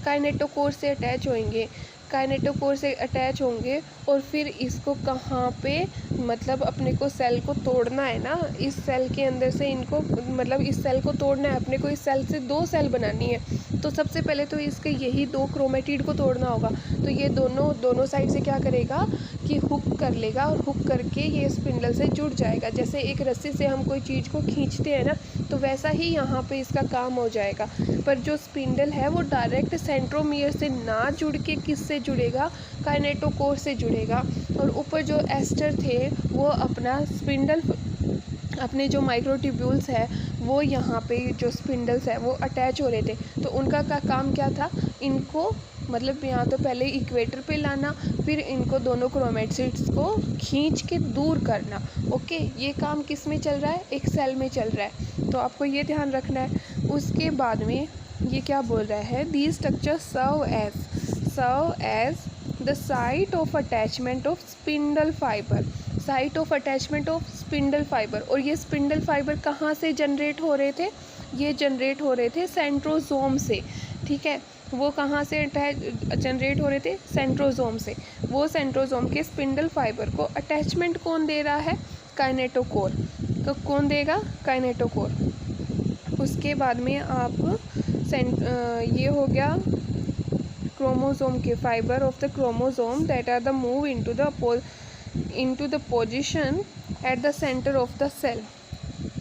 काइनेटोकोर से अटैच होंगे। काइनेटोकोर से अटैच होंगे और फिर इसको कहाँ पे, मतलब अपने को सेल को तोड़ना है ना, इस सेल के अंदर से इनको, मतलब इस सेल को तोड़ना है अपने को, इस सेल से 2 सेल बनानी है। तो सबसे पहले तो इसके यही 2 क्रोमेटिड को तोड़ना होगा। तो ये दोनों साइड से क्या करेगा कि हुक कर लेगा, और हुक करके ये स्पिंडल से जुड़ जाएगा। जैसे एक रस्सी से हम कोई चीज़ को खींचते हैं ना, तो वैसा ही यहाँ पे इसका काम हो जाएगा। पर जो स्पिंडल है वो डायरेक्ट सेंट्रोमियर से ना जुड़ के किससे जुड़ेगा? काइनेटोकोर से जुड़ेगा। और ऊपर जो एस्टर थे वो अपना स्पिंडल, अपने जो माइक्रोट्यूब्यूल्स है वो यहाँ पे जो स्पिंडल्स है वो अटैच हो रहे थे। तो उनका काम क्या था? इनको मतलब यहाँ तो पहले इक्वेटर पे लाना, फिर इनको दोनों क्रोमेटिड्स को खींच के दूर करना। ओके, ये काम किस में चल रहा है? एक सेल में चल रहा है। तो आपको ये ध्यान रखना है। उसके बाद में ये क्या बोल रहा है? These structure serve as the site of attachment of spindle fibre, site of attachment of spindle fibre. और ये स्पिंडल फाइबर कहाँ से जनरेट हो रहे थे? ये जनरेट हो रहे थे सेंट्रोसोम से। ठीक है, वो कहाँ से जनरेट हो रहे थे? सेंट्रोसोम से। वो सेंट्रोसोम के स्पिंडल फाइबर को अटैचमेंट कौन दे रहा है? काइनेटोकोर। तो कौन देगा? काइनेटोकोर। उसके बाद में आप ये हो गया क्रोमोसोम के, fibre of the chromosome that are the move into the position at the centre of the cell.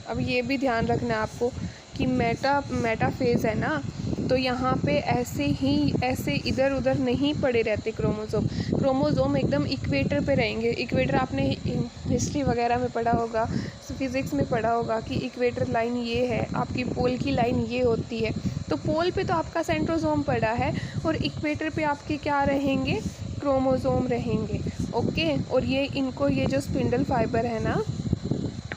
अब ये भी ध्यान रखना है आपको कि मेटाफेज है ना, तो यहाँ पे ऐसे इधर उधर नहीं पड़े रहते क्रोमोसोम एकदम इक्वेटर पे रहेंगे। इक्वेटर आपने हिस्ट्री वगैरह में पढ़ा होगा, फिज़िक्स में पढ़ा होगा कि इक्वेटर लाइन ये है, आपकी पोल की लाइन ये होती है। तो पोल पे तो आपका सेंट्रोसोम पड़ा है और इक्वेटर पे आपके क्या रहेंगे? क्रोमोसोम रहेंगे। ओके, और ये जो स्पिंडल फाइबर है ना,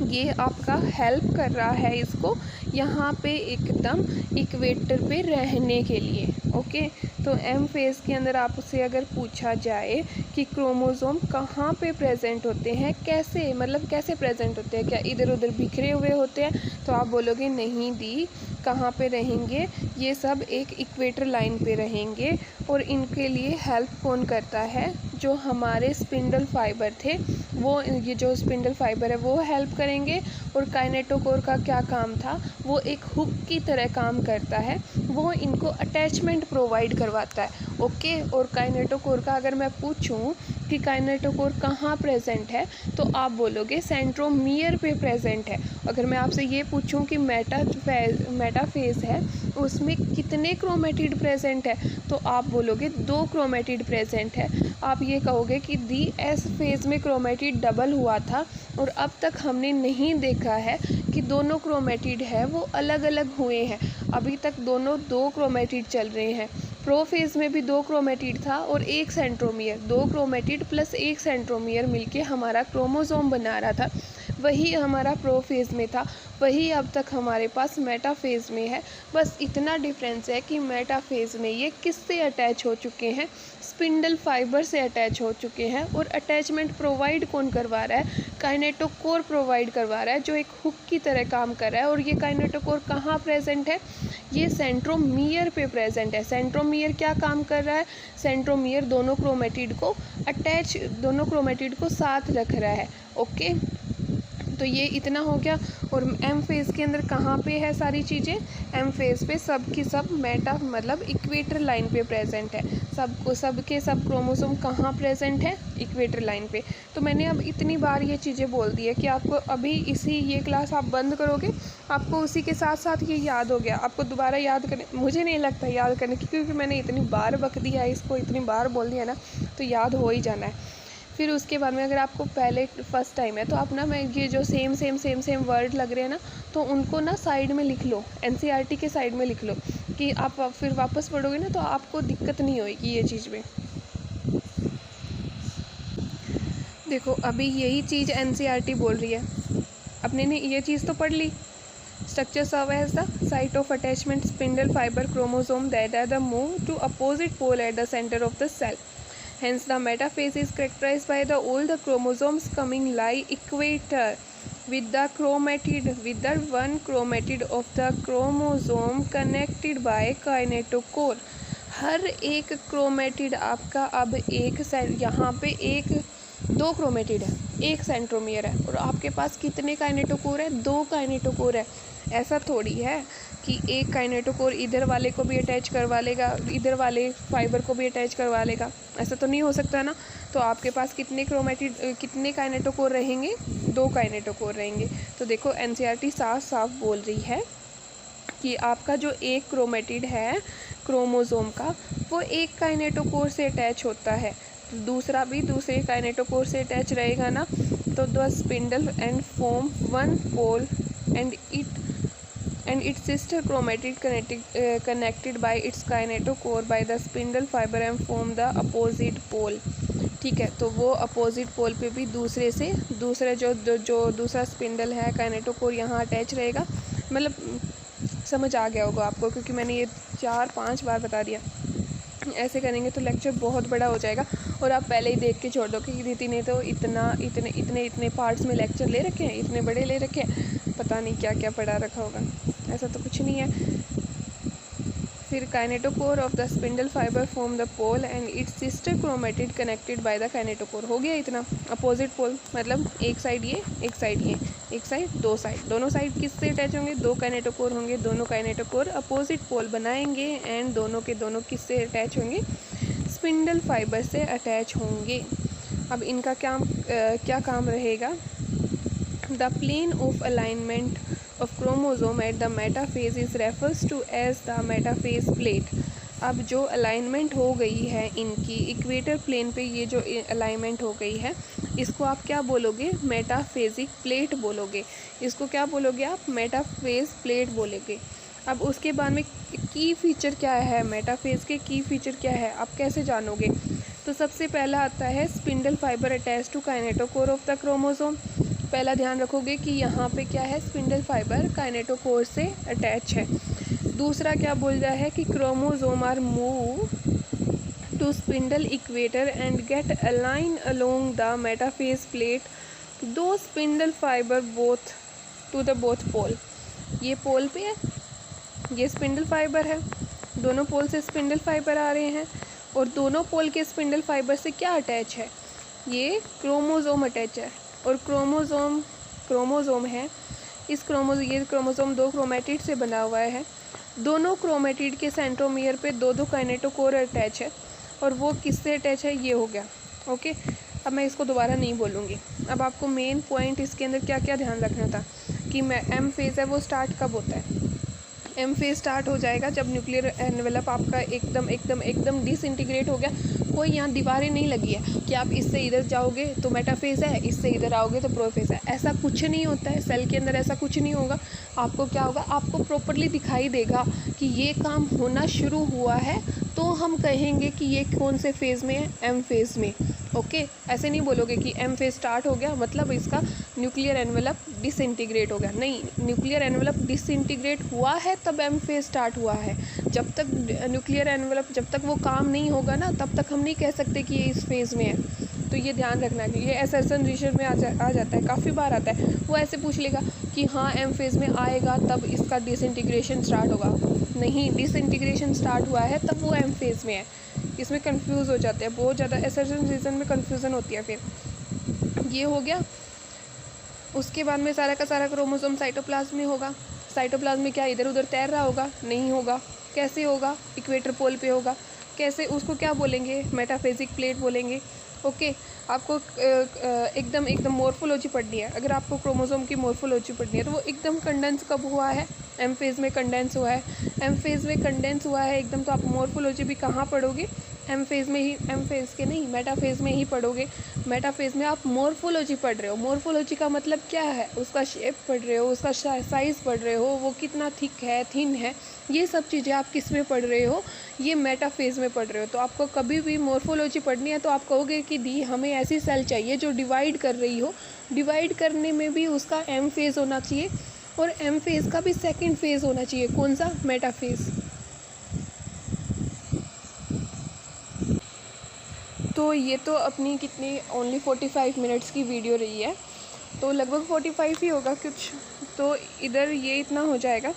ये आपका हेल्प कर रहा है इसको यहाँ पे एकदम इक्वेटर पे रहने के लिए। ओके, तो एम फेज़ के अंदर आपसे अगर पूछा जाए कि क्रोमोसोम कहाँ पे प्रेजेंट होते हैं, कैसे, मतलब कैसे प्रेजेंट होते हैं, क्या इधर उधर बिखरे हुए होते हैं? तो आप बोलोगे नहीं दी, कहाँ पे रहेंगे? ये सब एक इक्वेटर लाइन पे रहेंगे। और इनके लिए हेल्प कौन करता है? जो हमारे स्पिंडल फाइबर थे, वो, ये जो स्पिंडल फाइबर है वो हेल्प करेंगे। और काइनेटोकोर का क्या काम था? वो एक हुक की तरह काम करता है, वो इनको अटैचमेंट प्रोवाइड करवाता है। ओके, और काइनेटोकोर का अगर मैं पूछूं कि काइनेटोकोर कहाँ प्रेजेंट है, तो आप बोलोगे सेंट्रोमियर पे प्रेजेंट है। अगर मैं आपसे ये पूछूं कि मेटाफेज है उसमें कितने क्रोमेटिड प्रेजेंट है, तो आप बोलोगे 2 क्रोमेटिड प्रेजेंट है। आप ये कहोगे कि दी एस फेज़ में क्रोमेटिड डबल हुआ था और अब तक हमने नहीं देखा है कि दोनों क्रोमेटिड है वो अलग अलग हुए हैं। अभी तक दोनों 2 क्रोमेटिड चल रहे हैं। प्रो फेज़ में भी 2 क्रोमेटिड था और 1 सेंट्रोमियर, 2 क्रोमेटिड प्लस 1 सेंट्रोमियर मिलके हमारा क्रोमोसोम बना रहा था। वही हमारा प्रो फेज़ में था, वही अब तक हमारे पास मेटा फेज़ में है। बस इतना डिफरेंस है कि मेटा फेज़ में ये किससे अटैच हो चुके हैं? स्पिंडल फाइबर से अटैच हो चुके हैं। और अटैचमेंट प्रोवाइड कौन करवा रहा है? काइनेटोकोर प्रोवाइड करवा रहा है, जो एक हुक की तरह काम कर रहा है। और ये काइनेटोकोर कहाँ प्रेजेंट है? ये सेंट्रोमियर पे प्रेजेंट है। सेंट्रोमियर क्या काम कर रहा है? सेंट्रोमियर दोनों क्रोमेटिड को साथ रख रहा है। ओके, तो ये इतना हो गया। और एम फेज़ के अंदर कहाँ पे है सारी चीज़ें, एम फेज़ पे सब की सब मेटा मतलब इक्वेटर लाइन पे प्रेजेंट है। सब के सब क्रोमोसोम कहाँ प्रेजेंट है, इक्वेटर लाइन पे। तो मैंने अब इतनी बार ये चीज़ें बोल दी है कि आपको अभी ये क्लास आप बंद करोगे, आपको उसी के साथ साथ ये याद हो गया। आपको दोबारा याद करने, मुझे नहीं लगता याद करने की, क्योंकि मैंने इतनी बार बक दिया है इसको, इतनी बार बोल दिया ना, तो याद हो ही जाना है। फिर उसके बाद में अगर आपको पहले फर्स्ट टाइम है तो आप ना, मैं ये जो सेम वर्ड लग रहे हैं ना, तो उनको ना साइड में लिख लो, एनसीईआरटी के साइड में लिख लो, कि आप फिर वापस पढ़ोगे ना तो आपको दिक्कत नहीं होगी ये चीज़ में। देखो अभी यही चीज़ एनसीईआरटी बोल रही है, अपने ने ये चीज़ तो पढ़ ली। Structure serve as the site of attachment spindle fibre chromosome that are the move to opposite pole at the centre of the cell. Hence, the metaphase is characterized by all the chromosomes coming lie equator with the one chromatid of the chromosome connected by kinetochore। हर एक chromatid आपका अब एक यहाँ पे दो chromatid है, एक centromere है, और आपके पास कितने काइनेटोकोर है, 2 काइनेटोकोर है। ऐसा थोड़ी है कि एक काइनेटोकोर इधर वाले को भी अटैच करवा लेगा, इधर वाले फाइबर को भी अटैच करवा लेगा, ऐसा तो नहीं हो सकता ना। तो आपके पास कितने काइनेटोकोर रहेंगे, 2 काइनेटोकोर रहेंगे। तो देखो एनसीईआरटी साफ साफ बोल रही है कि आपका जो एक क्रोमेटिड है क्रोमोसोम का, वो एक काइनेटोकोर से अटैच होता है, दूसरा भी दूसरे काइनेटोकोर से अटैच रहेगा ना। तो the spindle and form one pole and its sister chromatid connected by its kinetochore by the spindle fiber and form the opposite pole। ठीक है, तो वो अपोजिट पोल पे भी दूसरा जो दूसरा स्पिंडल है काइनेटोकोर यहाँ अटैच रहेगा। मतलब समझ आ गया होगा आपको, क्योंकि मैंने ये 4-5 बार बता दिया। ऐसे करेंगे तो लेक्चर बहुत बड़ा हो जाएगा, और आप पहले ही देख के छोड़ दो कि दीदी ने तो इतने पार्ट्स में लेक्चर ले रखे हैं, इतने बड़े ले रखे हैं, पता नहीं क्या क्या पढ़ा रखा होगा। ऐसा तो कुछ नहीं है। फिर kinetochore of the spindle fibre form the pole and its sister chromatid connected by the kinetochore. हो गया इतना। अपोजिट पोल मतलब एक साइड ये, एक साइड ये, एक साइड, 2 साइड, दोनों साइड किससे अटैच होंगे, 2 काइनेटोकोर होंगे। दोनों काइनेटोकोर अपोजिट पोल बनाएंगे एंड दोनों के दोनों किससे अटैच होंगे, स्पिंडल फाइबर से अटैच होंगे। अब इनका क्या काम रहेगा, the plane of alignment of chromosome at the metaphase is refers to as the metaphase plate। अब जो अलाइनमेंट हो गई है इनकी इक्वेटर प्लेन पे, ये जो अलाइनमेंट हो गई है, इसको आप क्या बोलोगे, मेटाफेजिक प्लेट बोलोगे। इसको क्या बोलोगे आप, मेटाफेज प्लेट बोलोगे। अब उसके बाद में की फीचर क्या है, मेटाफेज के की फीचर क्या है, आप कैसे जानोगे। तो सबसे पहला आता है spindle fibre attach to kinetochore of the chromosome. पहला ध्यान रखोगे कि यहाँ पे क्या है, स्पिंडल फाइबर काइनेटोकोर से अटैच है। दूसरा क्या बोल रहा है कि chromosome are move to spindle equator and get align along the metaphase plate दो spindle fibre both to the both pole. ये पोल पे है, ये स्पिंडल फाइबर है, दोनों पोल से स्पिंडल फाइबर आ रहे हैं, और दोनों पोल के स्पिंडल फाइबर से क्या अटैच है, ये क्रोमोसोम अटैच है। और क्रोमोसोम है, ये क्रोमोसोम 2 क्रोमेटिड से बना हुआ है। दोनों क्रोमेटिड के सेंट्रोमियर पे 2 काइनेटोकोर अटैच है, और वो किससे अटैच है, ये हो गया। ओके, अब मैं इसको दोबारा नहीं बोलूँगी। अब आपको मेन पॉइंट इसके अंदर क्या क्या ध्यान रखना था कि एम फेज़ है वो स्टार्ट कब होता है। एम फेज़ स्टार्ट हो जाएगा जब न्यूक्लियर एनवेलप आपका एकदम डिसइंटीग्रेट हो गया। कोई यहाँ दीवारें नहीं लगी है कि आप इससे इधर जाओगे तो मेटाफेज़ है, इससे इधर आओगे तो प्रोफेज़ है, ऐसा कुछ नहीं होता है। सेल के अंदर ऐसा कुछ नहीं होगा। आपको क्या होगा, आपको प्रॉपरली दिखाई देगा कि ये काम होना शुरू हुआ है, तो हम कहेंगे कि ये कौन से फेज़ में है, एम फेज़ में। ओके, ऐसे नहीं बोलोगे कि एम फेज़ स्टार्ट हो गया मतलब इसका न्यूक्लियर एनवेलप डिसइंटीग्रेट हो गया। नहीं, न्यूक्लियर एनवेलप डिसइंटीग्रेट हुआ है तब एम फेज़ स्टार्ट हुआ है। जब तक न्यूक्लियर एनवेलप, जब तक वो काम नहीं होगा ना, तब तक हम नहीं कह सकते कि ये इस फेज़ में है। तो ये ध्यान रखना कि ये एसएसएन रिविजन में आ जाता है, काफ़ी बार आता है। वो ऐसे पूछ लेगा कि हाँ एम फेज़ में आएगा तब इसका डिसइंटीग्रेशन स्टार्ट होगा। नहीं, डिसइंटीग्रेशन स्टार्ट हुआ है तब वो एम फेज़ में है। इसमें कंफ्यूज हो जाते हैं बहुत ज़्यादा, एसएसएन रीजन में कंफ्यूजन होती है। फिर ये हो गया। उसके बाद में सारा का सारा क्रोमोसोम साइटोप्लाज्म में होगा। साइटोप्लाज्म में क्या इधर उधर तैर रहा होगा? नहीं होगा। कैसे होगा? इक्वेटर पोल पे होगा। कैसे? उसको क्या बोलेंगे? मेटाफेजिक प्लेट बोलेंगे। ओके, आपको एकदम मोर्फोलॉजी पढ़नी है। अगर आपको क्रोमोसोम की मोर्फोलॉजी पढ़नी है तो वो एकदम कंडेंस कब हुआ है? एम फेज़ में कंडेंस हुआ है। एम फेज़ में कंडेंस हुआ है एकदम, तो आप मोर्फोलॉजी भी कहाँ पढ़ोगे? एम फेज़ में ही, एम फेज़ के नहीं, मेटाफेज़ में ही पढ़ोगे। मेटाफेज़ में आप मोर्फोलॉजी पढ़ रहे हो। मोर्फोलॉजी का मतलब क्या है? उसका शेप पढ़ रहे हो, उसका साइज़ पढ़ रहे हो, वो कितना थिक है, थिन है, ये सब चीज़ें आप किस में पढ़ रहे हो? ये मेटाफेज़ में पढ़ रहे हो। तो आपको कभी भी मोर्फोलॉजी पढ़नी है तो आप कहोगे कि दी हमें ऐसी सेल चाहिए जो डिवाइड कर रही हो। डिवाइड करने में भी उसका एम फेज़ होना चाहिए और एम फेज़ का भी सेकंड फेज़ होना चाहिए। कौन सा? मेटाफेज़। तो ये तो अपनी कितनी ओनली 45 मिनट्स की वीडियो रही है, तो लगभग 45 ही होगा कुछ। तो इधर ये इतना हो जाएगा।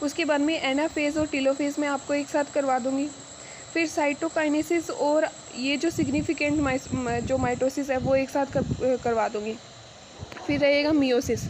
उसके बाद में एनाफेज़ और टीलोफेज़ में आपको एक साथ करवा दूँगी। फिर साइटोकाइनेसिस और ये जो सिग्निफिकेंट जो माइटोसिस है वो एक साथ करवा दूँगी। फिर रहेगा मियोसिस।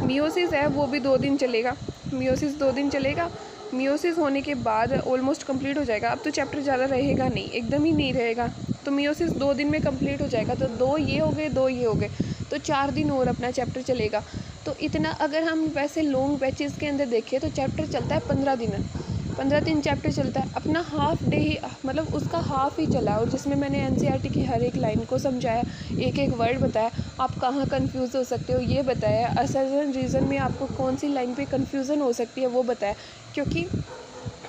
मियोसिस है वो भी 2 दिन चलेगा। मियोसिस 2 दिन चलेगा। मियोसिस होने के बाद ऑलमोस्ट कंप्लीट हो जाएगा। अब तो चैप्टर ज़्यादा रहेगा नहीं, एकदम ही नहीं रहेगा। तो मियोसिस 2 दिन में कंप्लीट हो जाएगा। तो 2 ये हो गए, 2 ये हो गए, तो 4 दिन और अपना चैप्टर चलेगा। तो इतना अगर हम वैसे लॉन्ग बैचेस के अंदर देखें तो चैप्टर चलता है 15 दिन। 15 दिन चैप्टर चलता है। अपना हाफ डे ही, मतलब उसका हाफ ही चला, और जिसमें मैंने एनसीईआरटी की हर एक लाइन को समझाया, एक एक वर्ड बताया, आप कहाँ कंफ्यूज हो सकते हो ये बताया, असर्जन रीज़न में आपको कौन सी लाइन पे कंफ्यूजन हो सकती है वो बताया। क्योंकि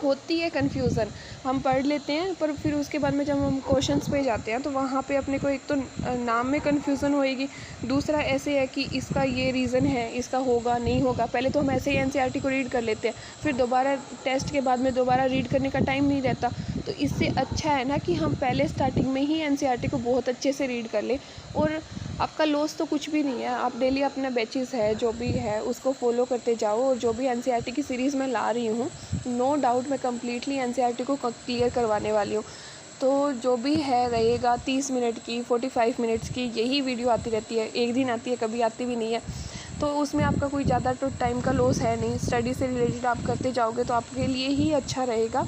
होती है कन्फ्यूज़न, हम पढ़ लेते हैं पर फिर उसके बाद में जब हम क्वेश्चंस पे जाते हैं तो वहाँ पे अपने को एक तो नाम में कन्फ्यूज़न होएगी, दूसरा ऐसे है कि इसका ये रीज़न है, इसका होगा नहीं होगा। पहले तो हम ऐसे ही एनसीईआरटी को रीड कर लेते हैं, फिर दोबारा टेस्ट के बाद में दोबारा रीड करने का टाइम नहीं रहता। तो इससे अच्छा है ना कि हम पहले स्टार्टिंग में ही एनसीईआरटी को बहुत अच्छे से रीड कर लें, और आपका लॉस तो कुछ भी नहीं है। आप डेली अपना बैचेस है जो भी है उसको फॉलो करते जाओ, और जो भी एनसीईआरटी की सीरीज़ मैं ला रही हूँ, नो डाउट मैं कम्प्लीटली एनसीईआरटी को क्लियर करवाने वाली हूँ। तो जो भी है रहेगा 30 मिनट की, 45 मिनट्स की यही वीडियो आती रहती है। एक दिन आती है, कभी आती भी नहीं है, तो उसमें आपका कोई ज़्यादा तो टाइम का लॉस है नहीं। स्टडी से रिलेटेड आप करते जाओगे तो आपके लिए ही अच्छा रहेगा।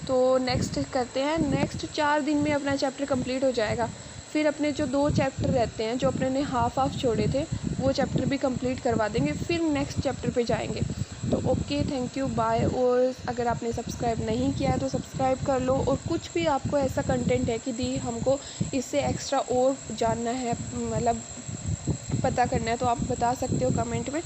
तो नेक्स्ट करते हैं। नेक्स्ट 4 दिन में अपना चैप्टर कंप्लीट हो जाएगा। फिर अपने जो 2 चैप्टर रहते हैं जो अपने ने हाफ छोड़े थे, वो चैप्टर भी कंप्लीट करवा देंगे, फिर नेक्स्ट चैप्टर पे जाएंगे। तो ओके, थैंक यू, बाय। और अगर आपने सब्सक्राइब नहीं किया है तो सब्सक्राइब कर लो, और कुछ भी आपको ऐसा कंटेंट है कि दी हमको इससे एक्स्ट्रा और जानना है, मतलब पता करना है, तो आप बता सकते हो कमेंट में।